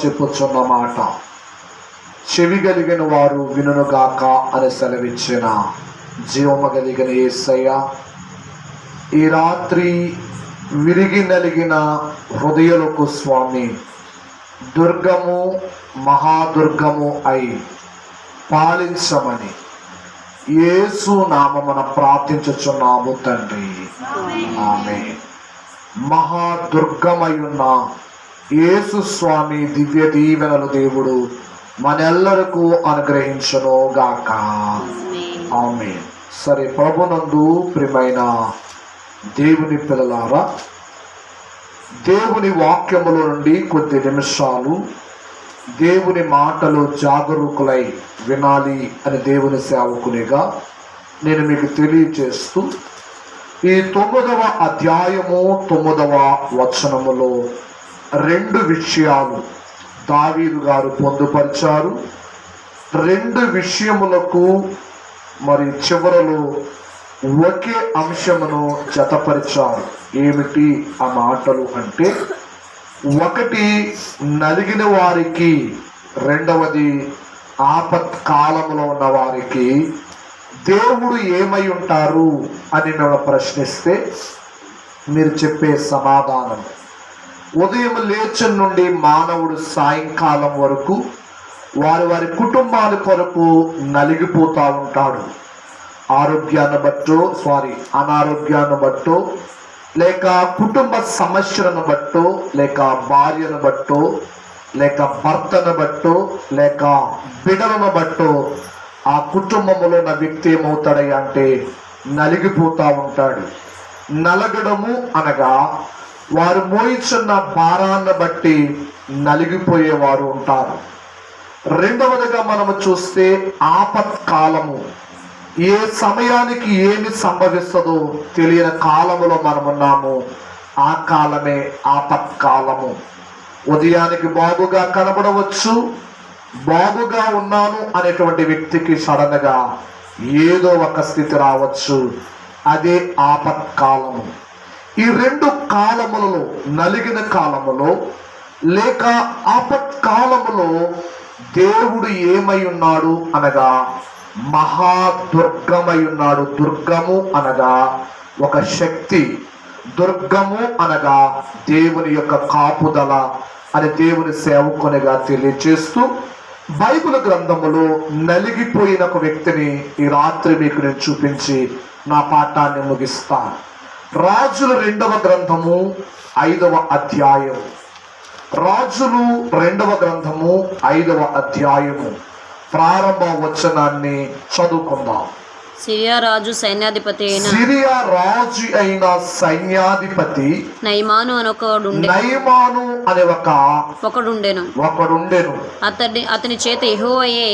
చెప్పుచున్న మాట చెవి కలిగిన వారు వినుగాక అని సెలవిచ్చిన జీవము కలిగిన యేసయ్య, ఈ రాత్రి విరిగి నలిగిన హృదయాలకు స్వామి దుర్గము మహాదుర్గము అయి పాలించమని యేసు నామమున ప్రార్థించుచున్నాము తండ్రి, ఆమేన్. మహాదుర్గమయున్న యేసు స్వామి దివ్య దీవెనలు దేవుడు మనెల్లరకు అనుగ్రహించును గాక, ఆమేన్. సరే, ప్రభునందు ప్రియమైన దేవుని పిల్లలారా, దేవుని వాక్యములో నుండి కొద్ది నిమిషాలు దేవుని మాటలు జాగరూకులై వినాలి అని దేవుని సేవకునిగా నేను మీకు తెలియచేస్తూ, ఈ 9వ అధ్యాయము 9వ వచనములో 2 విషయాలు దావీదు గారు పొందుపరిచారు. 2 విషయములకు మరి చివరలో ఒకే అంశమును జతపరిచారు. ఏమిటి ఆ మాటలు అంటే, ఒకటి నలిగిన వారికి, రెండవది ఆపత్కాలంలో ఉన్న వారికి దేవుడు ఏమై ఉంటారు అని మేము ప్రశ్నిస్తే మీరు చెప్పే సమాధానం, ఉదయం లేచిన నుండి మానవుడు సాయంకాలం వరకు వారి వారి కుటుంబాల కొరకు నలిగిపోతూ ఉంటాడు. అనారోగ్యాన్ని బట్టో, లేక కుటుంబ సమస్యలను బట్టో, లేక భార్యను బట్టో, లేక భర్తను బట్టో, లేక బిడ్డలను బట్టో ఆ కుటుంబంలో ఉన్న వ్యక్తి ఏమవుతాడయ్యా అంటే నలిగిపోతూ ఉంటాడు. నలగడము అనగా వారు మోయిచున్న భారాన్ని బట్టి నలిగిపోయేవారు ఉంటారు. రెండవదిగా మనము చూస్తే ఆపత్కాలము, ఏ సమయానికి ఏమి సంభవిస్తుందో తెలియని కాలములో మనమున్నాము. ఆ కాలమే ఆపత్కాలము. ఉదయానికి బాగుగా కనబడవచ్చు, బాగుగా ఉన్నాను అనేటువంటి వ్యక్తికి సడన్గా ఏదో ఒక స్థితి రావచ్చు. అదే ఆపత్కాలము. ఈ 2 కాలములలో, నలిగిన కాలములో లేక ఆపత్కాలములో దేవుడు ఏమై ఉన్నాడు అనగా మహాదుర్గమై ఉన్నాడు. దుర్గము అనగా ఒక శక్తి, దుర్గము అనగా దేవుని యొక్క కాపుదల అని దేవుని సేవకునిగా తెలియజేస్తూ, బైబిల్ గ్రంథములో నలిగిపోయిన ఒక వ్యక్తిని ఈ రాత్రి మీకు నేను చూపించి నా పాఠాన్ని ముగిస్తాను. రాజులు 2వ గ్రంథము 5వ అధ్యాయం. రాజులు 2వ గ్రంథము 5వ అధ్యాయము ప్రారంభ వచనాన్ని చదువుకుందాం. సిరియా రాజు సైన్యాధిపతి అయిన సైన్యాధిపతి నయమాను అనే ఒకడుండెను. అతని చేత యెహోవాయే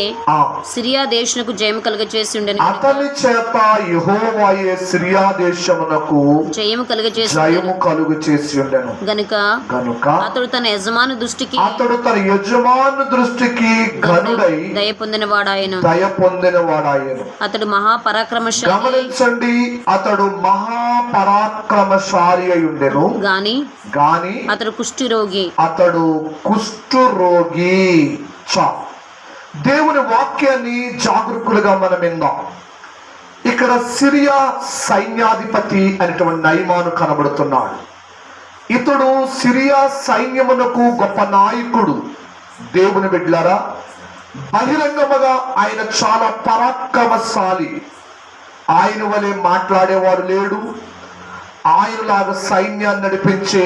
సిరియా దేశమునకు జయము కలుగజేసి ఉండెను. అతని చేత యెహోవాయే సిరియా దేశమునకు జయము కలుగజేసి ఉండెను. గనుక అతడు తన యజమాను దృష్టికి ఘనుడై దయ పొందినవాడాయెను. అతడు గమనించండి, అతడు మహాపరాక్రమశాలి అయి ఉండెను గాని అతడు కుష్ఠరోగి. దేవుని వాక్యాన్ని జాగరూకులుగా మనం విందాం. ఇక్కడ సిరియా సైన్యాధిపతి అనేటువంటి నయమాను కనబడుతున్నాడు. ఇతడు సిరియా సైన్యమునకు గొప్ప నాయకుడు. దేవుని బిడ్డలారా, బహిరంగముగా ఆయన చాలా పరాక్రమశాలి. ఆయన వలె మాట్లాడేవాడు లేడు. ఆయనలాగా సైన్యాన్ని నడిపించే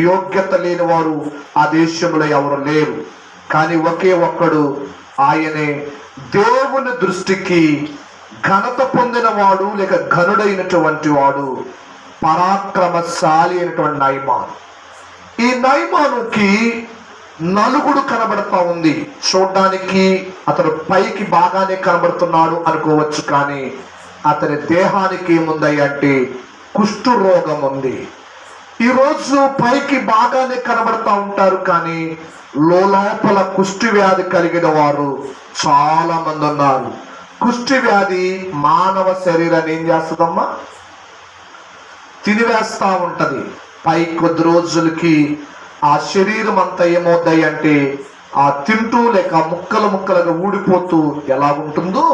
యోగ్యత లేని వారు ఆ దేశంలో ఎవరు లేరు. కానీ ఒకే ఒక్కడు, ఆయనే దేవుని దృష్టికి ఘనత పొందినవాడు, లేక ఘనుడైనటువంటి వాడు, పరాక్రమశాలి అయినటువంటి నయమాను. ఈ నయమానుకి నలుగుడు కనబడతా ఉంది. చూడడానికి అతడు పైకి బాగానే కనబడుతున్నాడు అనుకోవచ్చు, కానీ అతని దేహానికి ఏముంది అంటే కుష్టు రోగం ఉంది. ఈరోజు పైకి బాగానే కనబడతా ఉంటారు, కానీ లోపల కుష్టి వ్యాధి కలిగిన వారు చాలా మంది ఉన్నారు. కుష్టి వ్యాధి మానవ శరీరాన్ని ఏం చేస్తుందమ్మా? తినివేస్తా ఉంటది. పై కొద్ది రోజులకి ఆ శరీరం అంతా ఏమవుతాయి అంటే తింటూ లేక ముక్కలు ముక్కలుగా ఊడిపోతూ ఎలా ఉంటుందో,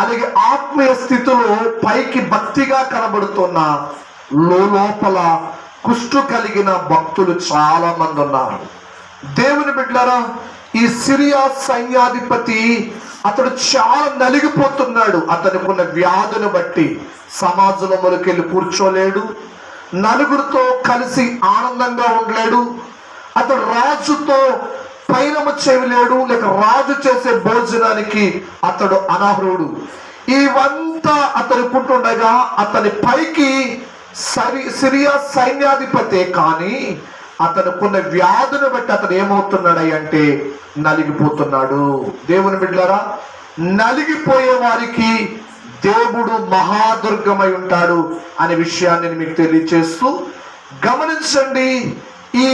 అలాగే ఆత్మీయ స్థితిలో పైకి భక్తిగా కనబడుతున్న లోపల కుష్టు కలిగిన భక్తులు చాలా మంది ఉన్నారు. దేవుని బిడ్డలారా, ఈ సిరియా సైన్యాధిపతి అతడు చాలా నలిగిపోతున్నాడు. అతనికి ఉన్న వ్యాధిని బట్టి సమాజంలో మొలకెళ్ళి కూర్చోలేడు, నలుగురితో కలిసి ఆనందంగా ఉండలేడు, అతడు రాజుతో పైనము చేయలేడు, లేక రాజు చేసే భోజనానికి అతడు అనర్హుడు. ఇవంతా అతని పుట్టుండగా అతని పైకి సిరియా సైన్యాధిపతే కానీ అతనుకున్న వ్యాధిని బట్టి అతను ఏమవుతున్నాడు అంటే నలిగిపోతున్నాడు. దేవుని బిడ్డలారా, నలిగిపోయే వారికి దేవుడు మహాదుర్గమై ఉంటాడు అనే విషయాన్ని నేను మీకు తెలియచేస్తూ, గమనించండి, ఈ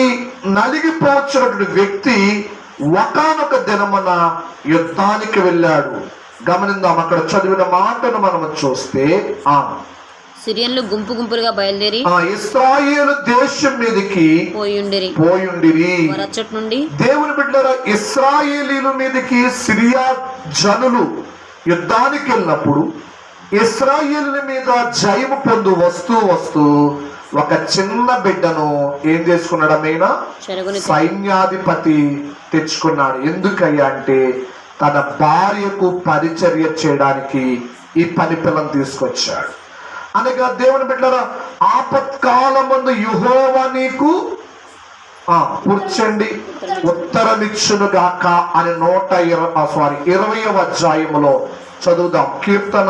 నలిగిపోవచ్చినటువంటి వ్యక్తి ఒకానొక దినమున యుద్ధానికి వెళ్ళాడు. గమనిద్దాం, అక్కడ చదివిన మాటను మనం చూస్తే, సిరియన్లు గుంపు గుంపులుగా బయలుదేరి ఇశ్రాయేలు దేశం మీదకి పోయుండిరి. నుండి దేవుని బిడ్డలారా, ఇశ్రాయేలీల మీదకి సిరియా జనులు యుద్ధానికి వెళ్ళినప్పుడు ఇశ్రాయేలుల మీద జయము పొందు వస్తూ ఒక చిన్న బిడ్డను ఏం చేసుకున్నాడు? ఆమెనా సైన్యాధిపతి తెచ్చుకున్నాడు. ఎందుకయ్యా అంటే తన భార్యకు పరిచర్య చేయడానికి ఈ పని పిల్లని తీసుకొచ్చాడు. అనగా దేవుని బిడ్డలారా, ఆపత్కాలమందు యెహోవా నీకు కూర్చండి ఉత్తరమిచ్చును గాక అని 20వ అధ్యాయములో చదువుదాం. కీర్తన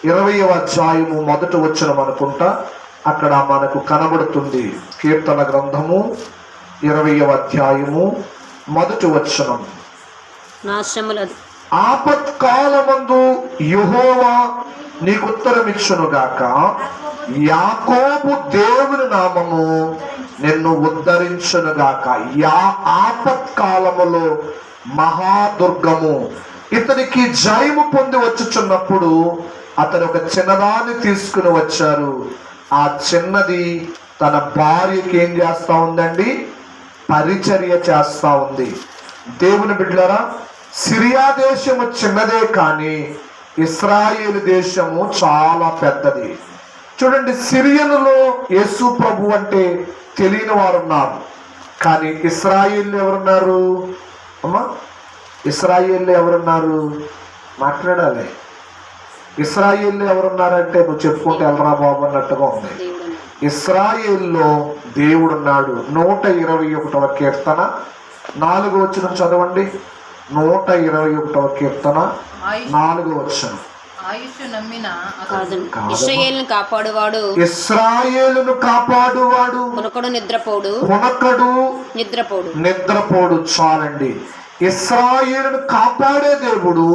20వ అధ్యాయము మొదటి వచనం అనుకుంటా అక్కడ మనకు కనబడుతుంది. కీర్తన గ్రంథము 20వ అధ్యాయము మొదటి వచనం. ఆపత్కాలమందు యెహోవా నీకు ఉత్తరమిచ్చును గాక, యాకోబు దేవుని నామము నిన్ను ఉద్ధరించును గాక. ఆపత్కాలములో మహాదుర్గము. ఇతనికి జయము పొంది వచ్చుచున్నప్పుడు అతను ఒక చిన్నదాన్ని తీసుకుని వచ్చారు. ఆ చిన్నది తన భార్యకి ఏం చేస్తా ఉందండి? పరిచర్య చేస్తా ఉంది. దేవుని బిడ్డలారా, సిరియా దేశము చిన్నదే కానీ ఇశ్రాయేలు దేశము చాలా పెద్దది. చూడండి, సిరియనులో యేసు ప్రభు అంటే తెలియని వారు ఉన్నారు, కానీ ఇశ్రాయేలు ఎవరున్నారు? అమ్మా, ఇశ్రాయేలు ఎవరున్నారు? మాట్లాడాలి. ఇశ్రాయేలు ఎవరున్నారంటే నువ్వు చెప్పుకుంటే వెళ్ళరా బాబు అన్నట్టుగా ఉంది. ఇశ్రాయేల్లో దేవుడున్నాడు. 121వ కీర్తన 4వ వచనం చదవండి. 121వ కీర్తన 4వ వచనం. ఇశ్రాయేలును కాపాడువాడు కొనకడు నిద్రపోడు. చాలండి. ఇశ్రాయేలును కాపాడే దేవుడు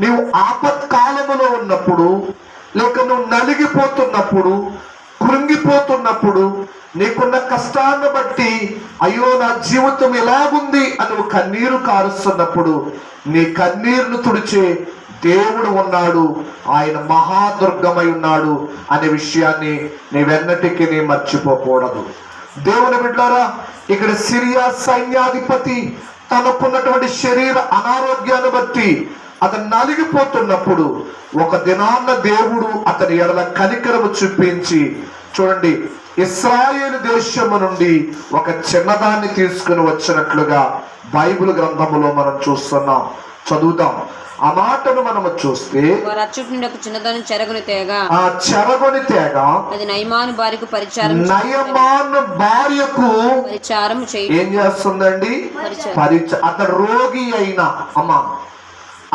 నీవు ఆపత్కాలములో ఉన్నప్పుడు, లేక నువ్వు నలిగిపోతున్నప్పుడు, కృంగిపోతున్నప్పుడు, నీకున్న కష్టాన్ని బట్టి అయ్యో నా జీవితం ఎలాగుంది అని నువ్వు కన్నీరు కారుస్తున్నప్పుడు నీ కన్నీరును తుడిచే దేవుడు ఉన్నాడు. ఆయన మహాదుర్గమై ఉన్నాడు అనే విషయాన్ని నీవెన్నటికీ నీ మర్చిపోకూడదు. దేవుని బిడ్డలారా, ఇక్కడ సిరియా సైన్యాధిపతి తనకున్నటువంటి శరీర అనారోగ్యాన్ని బట్టి అతను నలిగిపోతున్నప్పుడు ఒక దినాన్న దేవుడు అతని ఎడల కనికరము చూపించి, చూడండి, ఇశ్రాయేలు దేశము నుండి ఒక చిన్నదాన్ని తీసుకుని వచ్చినట్లుగా బైబిల్ గ్రంథములో మనం చూస్తున్నాం. చదువుతాం. ఆ మాటను మనము చూస్తే, ఆ చెరగొని తేగ అది నయమాను భార్యకు ఏం చేస్తుందండి? అతడు రోగి అయినా,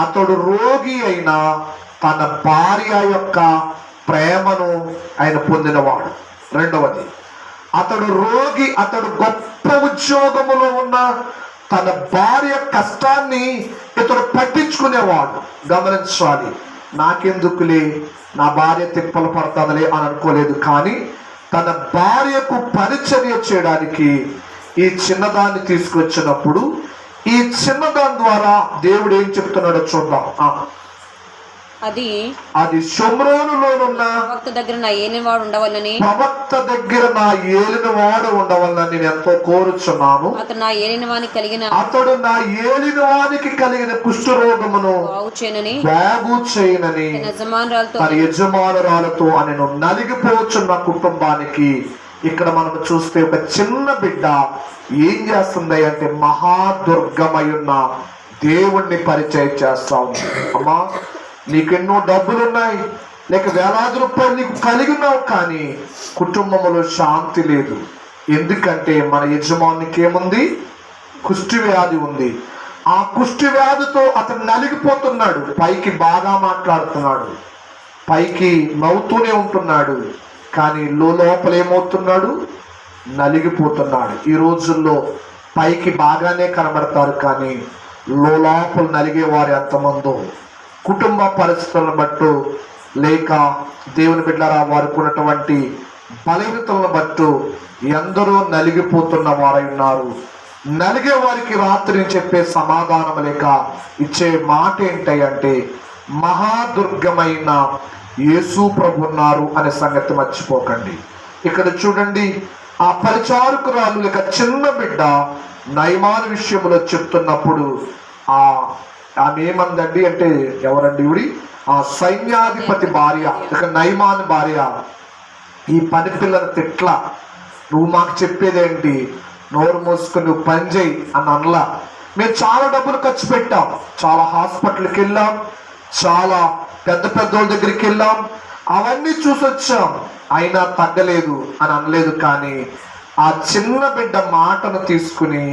అతడు రోగి అయినా తన భార్య యొక్క ప్రేమను ఆయన పొందినవాడు. రెండవది, అతడు రోగి, అతడు గొప్ప ఉద్యోగములో ఉన్న తన భార్య కష్టాన్ని ఇతడు పట్టించుకునేవాడు. గమనించాలి. నాకెందుకులే, నా భార్య తిప్పలు పడతానులే అని అనుకోలేదు, కానీ తన భార్యకు పరిచర్య చేయడానికి ఈ చిన్నదాన్ని తీసుకొచ్చినప్పుడు ఈ చిన్నదాని ద్వారా దేవుడు ఏం చెప్తున్నాడో చూద్దాం. అది షోమ్రోనులోనున్న ప్రవక్త దగ్గర నా ఏలినవాడు ఉండవల్లని ప్రవక్త దగ్గర నా ఏలినవాడు ఉండవల్లని నేను ఎంతో కోరుచున్నాను. అతడు నా ఏలినవానికి కలిగిన కుష్ఠరోగమును బాగు చేయనని తన యజమానురాలతో అని నలిగిపోచున్న కుటుంబానికి ఇక్కడ మనం చూస్తే ఒక చిన్న బిడ్డ ఏం చేస్తుంది అంటే మహాదుర్గమయున్న దేవుణ్ణి పరిచయం చేస్తా ఉంది. అమ్మా, నీకెన్నో డబ్బులున్నాయి, లేక వేలాది రూపాయలు నీకు కలిగి ఉన్నావు, కానీ కుటుంబంలో శాంతి లేదు. ఎందుకంటే మన యజమానికి ఏముంది? కుష్టి వ్యాధి ఉంది. ఆ కుష్టి వ్యాధితో అతను నలిగిపోతున్నాడు. పైకి బాగా మాట్లాడుతున్నాడు, పైకి నవ్వుతూనే ఉంటున్నాడు, కానీ లోపల ఏమవుతున్నాడు? నలిగిపోతున్నాడు. ఈ రోజుల్లో పైకి బాగానే కనబడతారు, కానీ లోపల నలిగేవారు ఎంతమందో. కుటుంబ పరిస్థితులను బట్టు, లేక దేవుని బిడ్డలారా వారికి ఉన్నటువంటి బలహీనతలను బట్టు ఎందరో నలిగిపోతున్న వారై ఉన్నారు. నలిగే వారికి రాత్రి చెప్పే సమాధానం లేక ఇచ్చే మాట ఏంటంటే మహాదుర్గమైన యేసు ప్రభు ఉన్నారు అనే సంగతి మర్చిపోకండి. ఇక్కడ చూడండి, ఆ పరిచారకురాలు లేక చిన్న బిడ్డ నయమాను విషయంలో చెప్తున్నప్పుడు ఆమె ఏమందండి అంటే, ఎవరండి ఇవిడి? ఆ సైన్యాధిపతి భార్య, ఇక నయమాను భార్య ఈ పని పిల్లల తిట్ల, నువ్వు మాకు చెప్పేదేంటి, నోరు మోసుకుని నువ్వు పని చేయి అని అనలా. మేము చాలా డబ్బులు ఖర్చు పెట్టాం, చాలా హాస్పిటల్కి వెళ్ళాం, చాలా పెద్ద పెద్దోళ్ళ దగ్గరికి వెళ్ళాం, అవన్నీ చూసొచ్చాం, అయినా తగ్గలేదు అని అనలేదు. కానీ ఆ చిన్న బిడ్డ మాటను తీసుకుని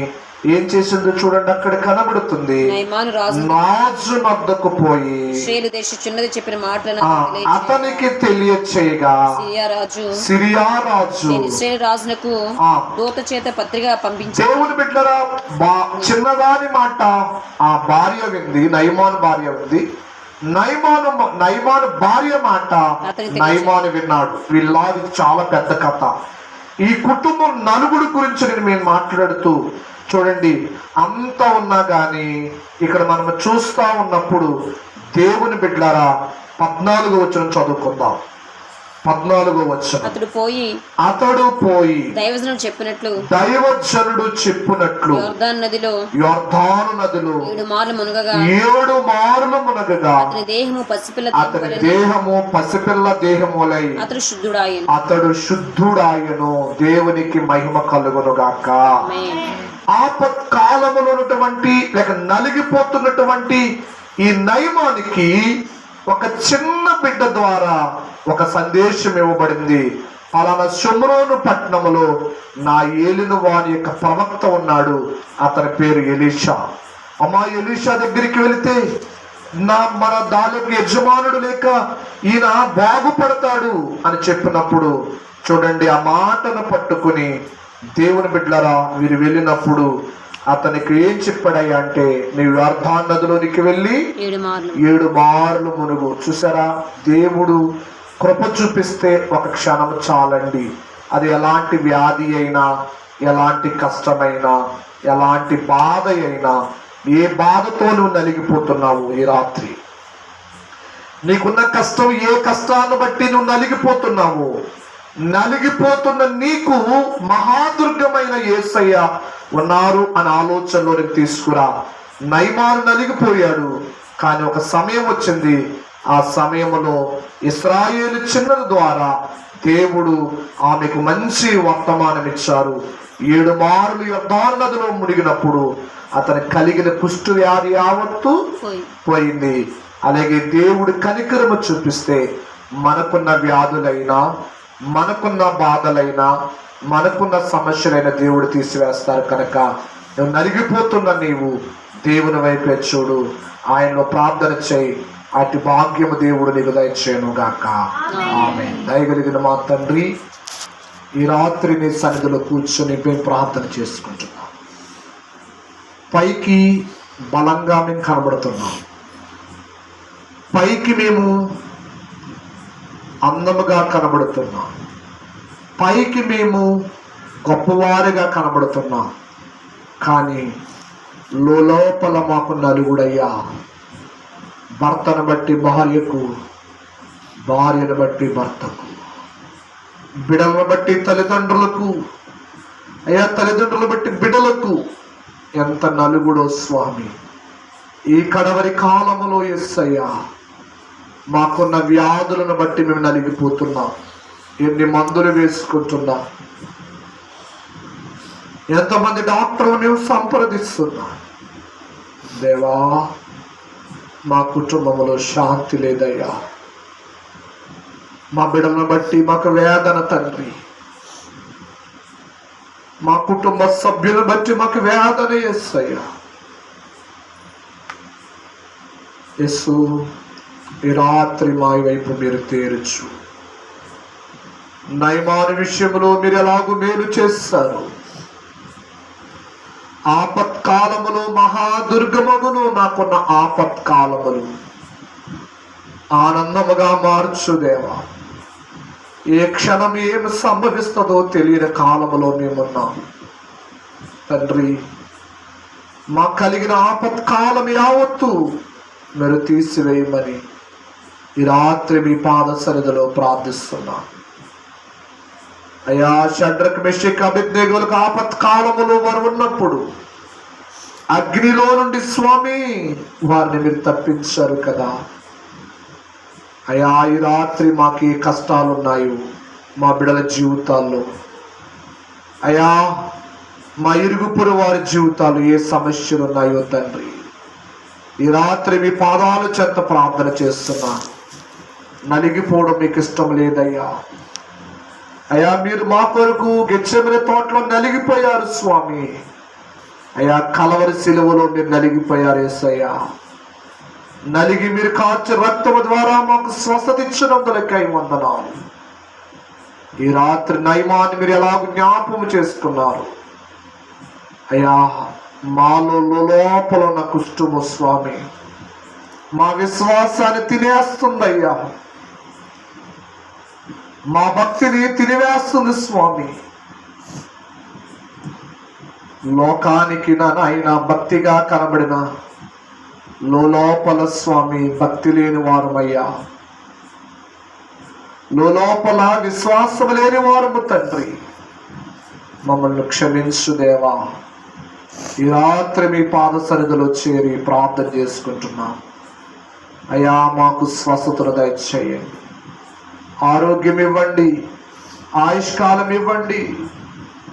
ఏం చేసిందో చూడండి, అక్కడ కనబడుతుంది. రాజు వద్దకు పోయి చెప్పిన మాటలను అతనికి తెలియచేయగా సిరియా రాజు రాజునకు దూత చేత పత్రిక పంపించి, దేవుని బిడ్డరా, చిన్నదాని మాట ఆ భార్య వింది, నయమాను భార్య ఉంది. నయమాను భార్య మాట నయమాను విన్నాడు. వీళ్ళది చాలా పెద్ద కథ. ఈ కుటుంబం నలుగురు గురించి నేను మాట్లాడుతూ చూడండి, అంత ఉన్నా కానీ ఇక్కడ మనం చూస్తా ఉన్నప్పుడు దేవుని బిడ్డలారా 14వ వచనం చదువుకుందాం. 14వ వచనం, అతడు పోయి దైవజనుడు చెప్పినట్లు యొర్దాను నదిలో 7 మార్లు మునగగా అతని దేహము పసిపిల్ల దేహములై అతడు శుద్ధుడాయను. దేవునికి మహిమ కలుగును గాక. ఆపత్కాలములో ఉన్నటువంటి లేక నలిగిపోతున్నటువంటి ఈ నయమానికి ఒక చిన్న బిడ్డ ద్వారా ఒక సందేశం ఇవ్వబడింది. అలానా షోమ్రోను పట్టణములో నా ఏలిన వాని యొక్క ప్రవక్త ఉన్నాడు, అతని పేరు ఎలీషా. అమ్మా, ఎలీషా దగ్గరికి వెళితే మన దానికి యజమానుడు లేక ఈయన బాగుపడతాడు అని చెప్పినప్పుడు చూడండి, ఆ మాటను పట్టుకుని దేవుని బిడ్డలారా వీరు వెళ్ళినప్పుడు అతనికి ఏం చెప్పాడయ్యా అంటే, నీవు యొర్దాను నదిలోనికి వెళ్ళి 7 మార్లు మునుగు. చూసారా, దేవుడు కృప చూపిస్తే ఒక క్షణం చాలండి. అది ఎలాంటి వ్యాధి అయినా, ఎలాంటి కష్టమైనా, ఎలాంటి బాధ అయినా, ఏ బాధతో నువ్వు నలిగిపోతున్నావు ఈ రాత్రి, నీకున్న కష్టం, ఏ కష్టాన్ని బట్టి నువ్వు నలిగిపోతున్నావు, నలిగిపోతున్న నీకు మహాదుర్గమైన యేసయ్య ఉన్నారు అని ఆలోచనలోనికి తీసుకురా. నయమాను నలిగిపోయాడు, కానీ ఒక సమయం వచ్చింది. ఆ సమయంలో ఇశ్రాయేలు చిన్నల ద్వారా దేవుడు ఆమెకు మంచి వర్తమానం ఇచ్చారు. 7 మార్లు యొర్దాను నదిలో మునిగినప్పుడు అతనికి కలిగిన కుష్టు వ్యాధి యావత్తు పోయింది. అలాగే దేవుడు కనికరము చూపిస్తే మనకున్న వ్యాధులైనా, మనకున్న బాధలైనా, మనకున్న సమస్యలైన దేవుడు తీసివేస్తారు. కనుక నువ్వు నలిగిపోతున్న నీవు దేవుని వైపే చూడు, ఆయనలో ప్రార్థన చేయి. అటు భాగ్యము దేవుడు నీకు దయచేయను గాక. ఆమేన్. దయగలిగిన మా తండ్రి, ఈ రాత్రి నీ సన్నిధిలో కూర్చొని మేము ప్రార్థన చేసుకుంటున్నాం. పైకి బలంగా మేము కనబడుతున్నాం, పైకి మేము అందముగా కనబడుతున్నాం, పైకి మేము గొప్పవారిగా కనబడుతున్నాం, కానీ లోపల మాకు నలుగుడయ్యా భర్తను బట్టి భార్యకు, భార్యను బట్టి భర్తకు, బిడలను బట్టి తల్లిదండ్రులకు, అయ్యా తల్లిదండ్రులను బట్టి బిడలకు ఎంత నలుగుడో స్వామి. ఈ కడవరి కాలములో యేసయ్యా మాకున్న వ్యాధులను బట్టి మేము నలిగిపోతున్నాం. ఎన్ని మందులు వేసుకుంటున్నాం, ఎంతమంది డాక్టర్లు మేము సంప్రదిస్తున్నాం. దేవా, మా కుటుంబంలో శాంతి లేదయ్యా. మా బిడ్డలను బట్టి మాకు వేదన తండ్రి, మా కుటుంబ సభ్యులను బట్టి మాకు వేదన యేసయ్యా. యేసు, ఈ రాత్రి మా వైపు మీరు తేరుచు. నయమాను విషయంలో మీరు ఎలాగూ మేలు చేస్తారు. ఆపత్కాలములు మహాదుర్గమగును నాకున్న ఆపత్కాలములు ఆనందముగా మార్చు దేవా. ఏ క్షణం ఏమి సంభవిస్తుందో తెలియని కాలములో మేమున్నాము తండ్రి. మా కలిగిన ఆపత్కాలం యావత్తు మీరు తీసివేయమని ఈ రాత్రి మీ పాద సన్నిధిలో ప్రార్థిస్తున్నా. అయ్యా, షడ్రక్, మెషక్, అబేద్నెగోలకు ఆపత్కాలములో వారు ఉన్నప్పుడు అగ్నిలో నుండి స్వామి వారిని మీరు తప్పించారు కదా. అయ్యా, ఈ రాత్రి మాకు ఏ కష్టాలు ఉన్నాయో మా బిడ్డల జీవితాల్లో, అయ్యా మా ఇరుగుపురు వారి జీవితాలు ఏ సమస్యలు ఉన్నాయో తండ్రి, ఈ రాత్రి మీ పాదాల చెంత ప్రార్థన చేస్తున్నా. నలిగిపోవడం మీకు ఇష్టం లేదయ్యా. అయ్యా, మీరు మా కొరకు గెత్సేమనే తోటలో నలిగిపోయారు స్వామి. అయ్యా, కలవరి సిలువలో మీరు నలిగిపోయారు యేసయ్యా. నలిగి మీరు కాచే రక్తము ద్వారా మాకు స్వస్థత ఇచ్చినందులకై వందనాలు. ఈ రాత్రి నయమాన్ని మీరు ఎలాగో జ్ఞాపకం చేసుకున్నారు. అయ్యా, మాలో లోపల ఉన్న కుష్ఠము స్వామి మా విశ్వాసాన్ని తినేస్తుందయ్యా. మా భక్తిని తినివేస్తుంది స్వామి. లోకానికి నాయన భక్తిగా కనబడిన లోపల స్వామి భక్తి లేని వారమయ్యా. లోపల విశ్వాసం లేని వారము తండ్రి. మమ్మల్ని క్షమించు దేవా. ఈ రాత్రి మీ పాద సన్నిధిలో చేరి ప్రార్థన చేసుకుంటున్నాం. అయ్యా, మాకు స్వస్థతను దయచేయండి, ఆరోగ్యం ఇవ్వండి, ఆయుష్కాలం ఇవ్వండి.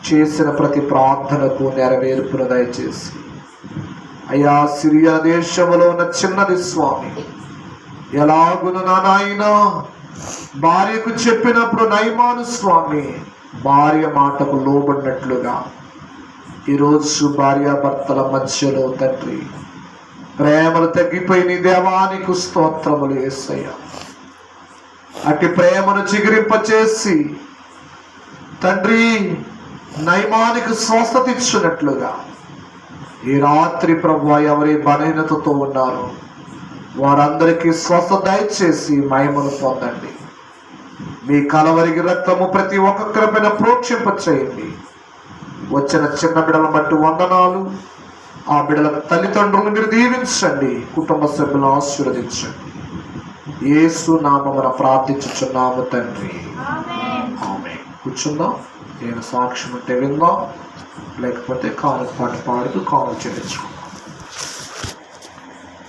చేసిన ప్రతి ప్రార్థనకు నెరవేర్పును దయచేసి అయ్యా, సిరియా దేశంలో ఉన్న చిన్నది స్వామి ఎలాగును నా నాయన భార్యకు చెప్పినప్పుడు నయమాను స్వామి భార్య మాటకు లోబడినట్లుగా ఈరోజు భార్యాభర్తల మధ్యలో తండ్రి ప్రేమలు తగ్గిపోయి నీ దేవానికి స్తోత్రములు యేసయ్యా. అట్టి ప్రేమను చిగురింపచేసి తండ్రి నయమానికి స్వస్థత ఇచ్చినట్లుగా ఈ రాత్రి ప్రభువా ఎవరి బలహీనతతో ఉన్నారో వారందరికీ స్వస్థత దయచేసి మహిమను పొందండి. మీ కలవరికి రక్తము ప్రతి ఒక్కొక్కరి పైన ప్రోక్షింప చేయండి. వచ్చిన చిన్న బిడ్డలను బట్టి వందనాలు. ఆ బిడ్డల తల్లిదండ్రులను మీరు దీవించండి, కుటుంబ సభ్యులను ఆశీర్వదించండి. యేసు నామమున ప్రార్థించుచున్నాము తండ్రి, ఆమేన్. కూర్చుందాం. నేను సాక్ష్యం ఉంటే విందాం, లేకపోతే కాలు పాట పాడుతూ కాలు చెల్లించుకుందాం.